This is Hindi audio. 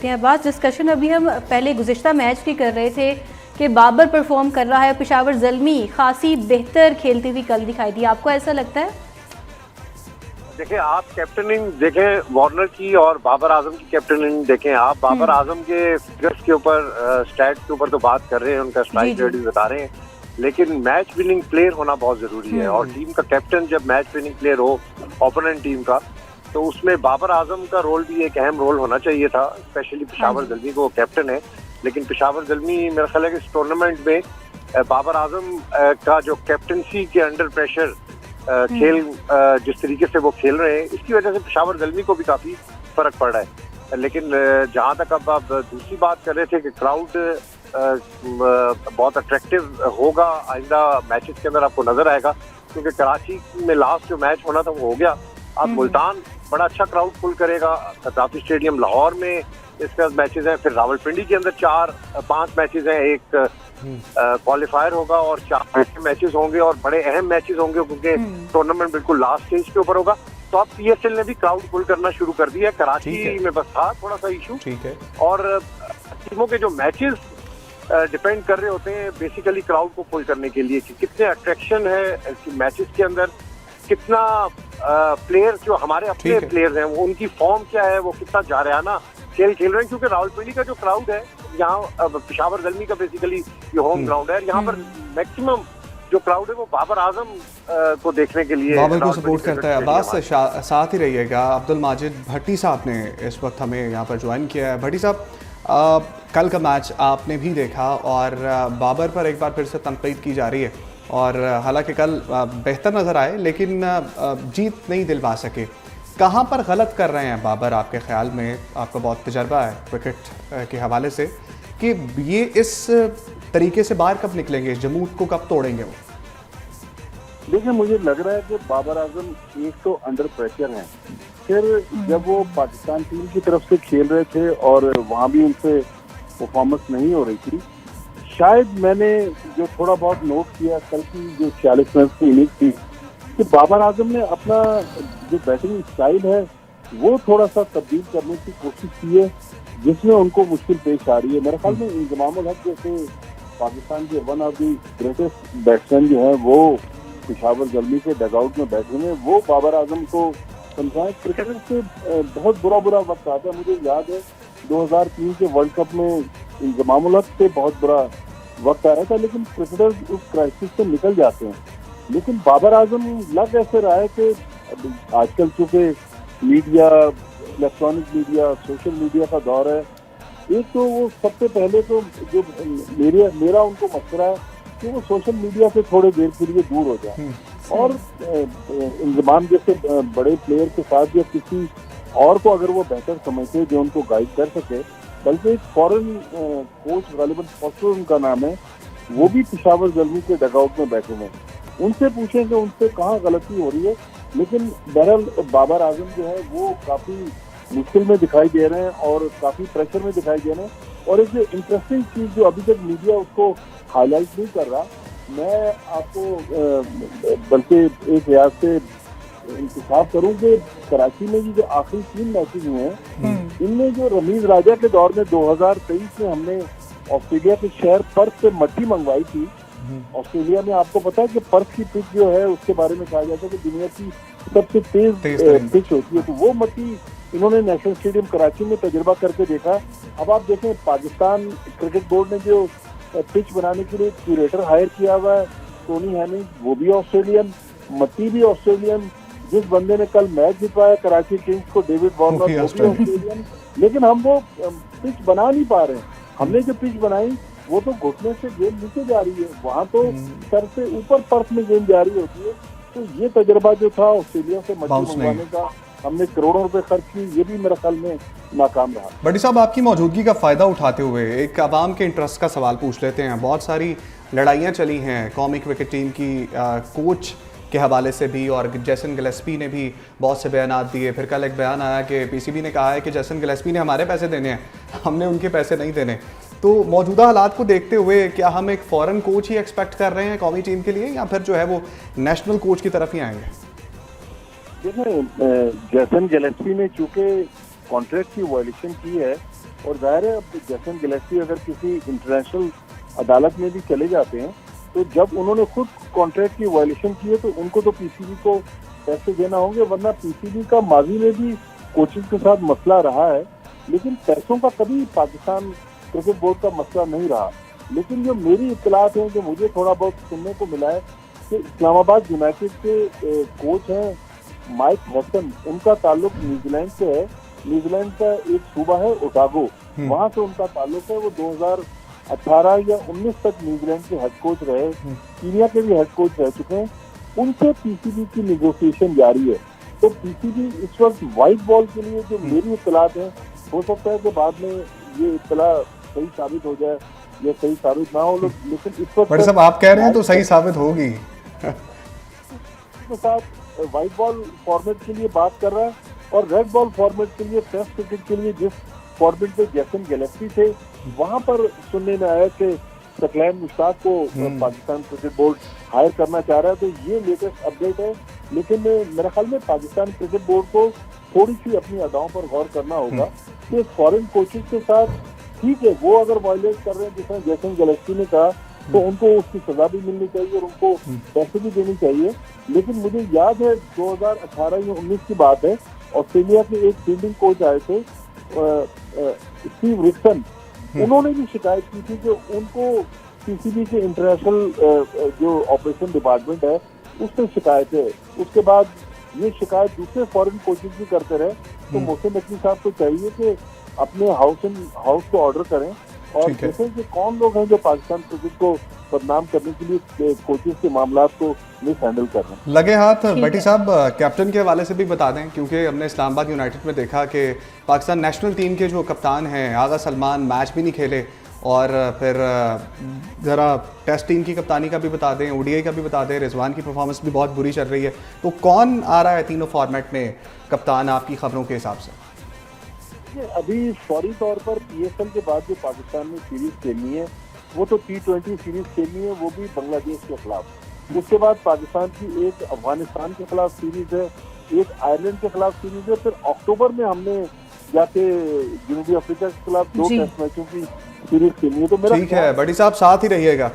लेते हैं बात। डिस्कशन अभी हम पहले गुज़िश्ता मैच की कर रहे थे कि बाबर परफॉर्म कर रहा है, पेशावर ज़ल्मी खासी बेहतर खेलती हुई कल दिखाई दी, आपको ऐसा लगता है? देखें, आप कैप्टनिंग देखें वार्नर की और बाबर आजम की कैप्टनिंग देखें आप। बाबर आजम के फिगर्स के ऊपर, स्टैट के ऊपर तो बात कर रहे हैं, उनका स्ट्राइक रेट भी बता रहे हैं, लेकिन मैच विनिंग प्लेयर होना बहुत जरूरी है। और टीम का कैप्टन जब मैच विनिंग प्लेयर हो ओपोनेंट टीम का, तो उसमें बाबर आजम का रोल भी एक अहम रोल होना चाहिए था। स्पेशली पेशावर ज़ल्मी को, कैप्टन है, लेकिन पेशावर ज़ल्मी मेरा ख्याल है कि इस टूर्नामेंट में बाबर आजम का जो कैप्टनसी के अंडर प्रेशर खेल जिस तरीके से वो खेल रहे हैं, इसकी वजह से पेशावर ज़ल्मी को भी काफी फर्क पड़ रहा है। लेकिन जहां तक अब आप दूसरी बात कर रहे थे कि क्राउड बहुत अट्रैक्टिव होगा आइंदा मैचेस के अंदर, आपको नजर आएगा, क्योंकि कराची में लास्ट जो मैच होना था वो हो गया। अब मुल्तान बड़ा अच्छा क्राउड पुल करेगा, कदाफी स्टेडियम लाहौर में इसके बाद मैचेस हैं, फिर रावलपिंडी के अंदर 4-5 मैचेस हैं, एक क्वालिफायर होगा और 4 मैचेस होंगे और बड़े अहम मैचेस होंगे, क्योंकि टूर्नामेंट बिल्कुल लास्ट स्टेज के ऊपर होगा। तो अब पीएसएल ने भी क्राउड पुल करना शुरू कर दिया है। कराची में बस था थोड़ा सा इशू, और टीमों के जो मैचेस डिपेंड कर रहे होते हैं बेसिकली क्राउड को पुल करने के लिए कि कितने अट्रैक्शन है मैचेस के अंदर, कितना प्लेयर्स जो हमारे अपने प्लेयर्स हैं उनकी फॉर्म क्या है, वो कितना जारयाना खेल खेल रहे हैं। क्योंकि रावलपिंडी का जो क्राउड है यहाँ, पेशावर ज़ल्मी का बेसिकली ये होम ग्राउंड है, यहाँ पर मैक्सिमम जो क्राउड है वो बाबर आजम को देखने के लिए, बाबर को सपोर्ट करता है। अब्बास साथ ही रहिएगा। अब्दुल माजिद भट्टी साहब ने इस वक्त हमें यहाँ पर ज्वाइन किया है। भट्टी साहब, कल का मैच आपने भी देखा और बाबर पर एक बार फिर से तनकीद की जा रही है, और हालांकि कल बेहतर नज़र आए लेकिन जीत नहीं दिलवा सके। कहाँ पर गलत कर रहे हैं बाबर आपके ख्याल में? आपका बहुत तजर्बा है क्रिकेट के हवाले से, कि ये इस तरीके से बाहर कब निकलेंगे, इस जमूत को कब तोड़ेंगे वो? देखिए, मुझे लग रहा है कि बाबर आजम एक तो अंडर प्रेशर हैं, फिर जब वो पाकिस्तान टीम की तरफ से खेल रहे थे और वहाँ भी उनसे परफॉर्मेंस नहीं हो रही थी, शायद मैंने जो थोड़ा बहुत नोट किया कल की जो 46 रन की इनिंग थी, कि बाबर आजम ने अपना जो बैटिंग स्टाइल है वो थोड़ा सा तब्दील करने की कोशिश की है, जिसमें उनको मुश्किल पेश आ रही है। मेरे ख्याल में इंजमाम उल हक जैसे पाकिस्तान के one of the greatest batsman जो है वो पेशावर ज़ल्मी के डगआउट में बैठे हुए, वो बाबर आजम को समझाएं। क्रिकेट से बहुत बुरा वक्त आता है। मुझे याद है 2003 के वर्ल्ड कप में इंजमाम उल हक से बहुत बुरा वक्त आ रहा था, लेकिन क्रिकेटर्स उस क्राइसिस से निकल जाते हैं। लेकिन बाबर आजम लग ऐसे रहा है कि आजकल चूंकि media, electronic media, social media का दौर है, एक तो वो सबसे पहले तो जो मेरा उनको मशवरा है कि वो सोशल मीडिया से थोड़े देर के लिए दूर हो जाए, और इंजमाम जैसे बड़े प्लेयर के साथ या किसी और को अगर वो बेहतर समझते जो उनको गाइड कर सके, बल्कि एक फॉरेन कोच गालिबन फॉस्टर उनका नाम है, वो भी पेशावर ज़ल्मी के डगआउट में बैठे हैं, उनसे पूछें कि उनसे कहाँ गलती हो रही है। लेकिन बहरहाल बाबर आजम जो है वो काफी मुश्किल में दिखाई दे रहे हैं और काफी प्रेशर में दिखाई दे रहे हैं। और एक इंटरेस्टिंग चीज जो अभी तक मीडिया उसको हाईलाइट नहीं कर रहा, मैं आपको बल्कि एक लिहाज से इंतखाब करूं कि कराची में जो आखिरी 3 मैचेज हुए हैं, इनमें जो रमीज राजा के दौर में 2023 में हमने ऑस्ट्रेलिया के शहर पर्थ से मट्टी मंगवाई थी। ऑस्ट्रेलिया में आपको पता है कि पर्थ की पिच जो है उसके बारे में कहा जाता है कि दुनिया की सबसे तेज पिच होती है, तो वो मट्टी इन्होंने नेशनल स्टेडियम कराची में तजुर्बा करके देखा। अब आप देखें, पाकिस्तान क्रिकेट बोर्ड ने जो पिच बनाने के लिए क्यूरेटर हायर किया हुआ है, टोनी हैमिंग, वो भी ऑस्ट्रेलियन, मट्टी भी ऑस्ट्रेलियन, जिस बंदे ने कल मैच जितवाया कराची किंग्स को, डेविड वार्नर, वो भी ऑस्ट्रेलियन। लेकिन हम वो पिच बना नहीं पा रहे हैं। हमने जो पिच बनाई वो तो घुटने से गेंद नीचे जा रही है, वहाँ तो सर से ऊपर पर्थ में गेंद जा रही होती है। तो ये तजुर्बा जो था ऑस्ट्रेलिया से मट्टी मंगवाने का, हमने करोड़ों रुपए खर्च की, ये भी मेरे ख्याल में नाकाम रहा। बड़ी साहब, आपकी मौजूदगी का फ़ायदा उठाते हुए एक आवाम के इंटरेस्ट का सवाल पूछ लेते हैं। बहुत सारी लड़ाइयाँ चली हैं कौमी क्रिकेट टीम की कोच के हवाले से भी, और जैसन गिलेस्पी ने भी बहुत से बयान दिए। फिर कल एक बयान आया कि पीसीबी ने कहा है कि जैसन गिलेस्पी ने हमारे पैसे देने हैं, हमने उनके पैसे नहीं देने। तो मौजूदा हालात को देखते हुए क्या हम एक फॉरेन कोच ही एक्सपेक्ट कर रहे हैं कौमी टीम के लिए, या फिर जो है वो नेशनल कोच की तरफ ही आएंगे? देखिए, जैसन गिलेस्पी ने चूंकि कॉन्ट्रैक्ट की वायलेशन की है, और जाहिर है अब जैसन गैलेक्सी अगर किसी इंटरनेशनल अदालत में भी चले जाते हैं तो जब उन्होंने खुद कॉन्ट्रैक्ट की वायलेशन की है तो उनको तो पीसीबी को पैसे देना होंगे, वरना पीसीबी का माजी में भी कोचेज के साथ मसला रहा है, लेकिन पैसों का कभी पाकिस्तान क्रिकेट बोर्ड का मसला नहीं रहा। लेकिन जो मेरी इत्तलात हैं, जो मुझे थोड़ा बहुत सुनने को मिला है कि इस्लामाबाद यूनाइटेड के कोच हैं माइक हैसन, उनका ताल्लुक न्यूजीलैंड से है। न्यूजीलैंड का एक सूबा है ओटागो, वहां से उनका ताल्लुक है। वो 2018 या 19 तक न्यूजीलैंड के हेड कोच रहे, कीनिया के भी हेड कोच रह चुके हैं। उनसे पीसीबी की नेगोशिएशन जारी है। तो पीसीबी इस वक्त व्हाइट बॉल के लिए जो मेरी इत्तलात है, हो सकता है कि बाद में ये इत्तला सही साबित हो जाए या सही साबित ना हो, लेकिन इस वक्त बड़े साहब आप कह रहे हैं तो सही साबित होगी। के साथ व्हाइट बॉल फॉर्मेट के लिए बात कर रहा है और रेड बॉल फॉर्मेट के लिए, टेस्ट क्रिकेट के लिए जिस फॉर्मेट पे जैसन गैलेक्सी थे, वहां पर सुनने में आया कि सकलैन मुश्ताक को पाकिस्तान क्रिकेट बोर्ड हायर करना चाह रहा है। तो ये लेटेस्ट अपडेट है, लेकिन मेरे ख्याल में पाकिस्तान क्रिकेट बोर्ड को थोड़ी सी अपनी अदाओं पर गौर करना होगा कि फॉरेन कोचेज के साथ ठीक है, वो अगर वायलेट कर रहे हैं जिसमें जैसन गैलेक्सी ने कहा, तो उनको उसकी सजा भी मिलनी चाहिए और उनको पैसे भी देनी चाहिए। लेकिन मुझे याद है 2018 या 19 की बात है, ऑस्ट्रेलिया के एक फील्डिंग कोच आए थे स्टीव रिक्सन, उन्होंने भी शिकायत की थी कि उनको पीसीबी के इंटरनेशनल जो ऑपरेशन डिपार्टमेंट है उससे शिकायत है। उसके बाद ये शिकायत दूसरे फॉरेन कोचेज भी करते रहे। तो मोहसिन नकवी साहब को चाहिए कि अपने हाउस को ऑर्डर करें और देखें कि कौन लोग हैं जो पाकिस्तान क्रिकेट को बदनाम करने के लिए कोचेज के मामला को मिस हैंडल कर रहे हैं। लगे हाथ भट्टी साहब कैप्टन के हवाले से भी बता दें, क्योंकि हमने इस्लामाबाद यूनाइटेड में देखा कि पाकिस्तान नेशनल टीम के जो कप्तान हैं आगा सलमान मैच भी नहीं खेले, और फिर ज़रा टेस्ट टीम की कप्तानी का भी बता दें, ओडीआई का भी बता दें। रिजवान की परफॉर्मेंस भी बहुत बुरी चल रही है, तो कौन आ रहा है तीनों फॉर्मेट में कप्तान आपकी खबरों के हिसाब से? अभी फौरी तौर पर पीएसएल के बाद जो पाकिस्तान में सीरीज खेलनी है वो तो T20 सीरीज खेलनी है, वो भी बांग्लादेश के खिलाफ। उसके बाद पाकिस्तान की एक अफगानिस्तान के खिलाफ सीरीज है, एक आयरलैंड के खिलाफ सीरीज है, फिर अक्टूबर में हमने जाके जनूबी अफ्रीका के खिलाफ 2 टेस्ट मैचों की सीरीज खेलनी है। तो मेरा ठीक है, बड़ी साहब साथ ही रहिएगा।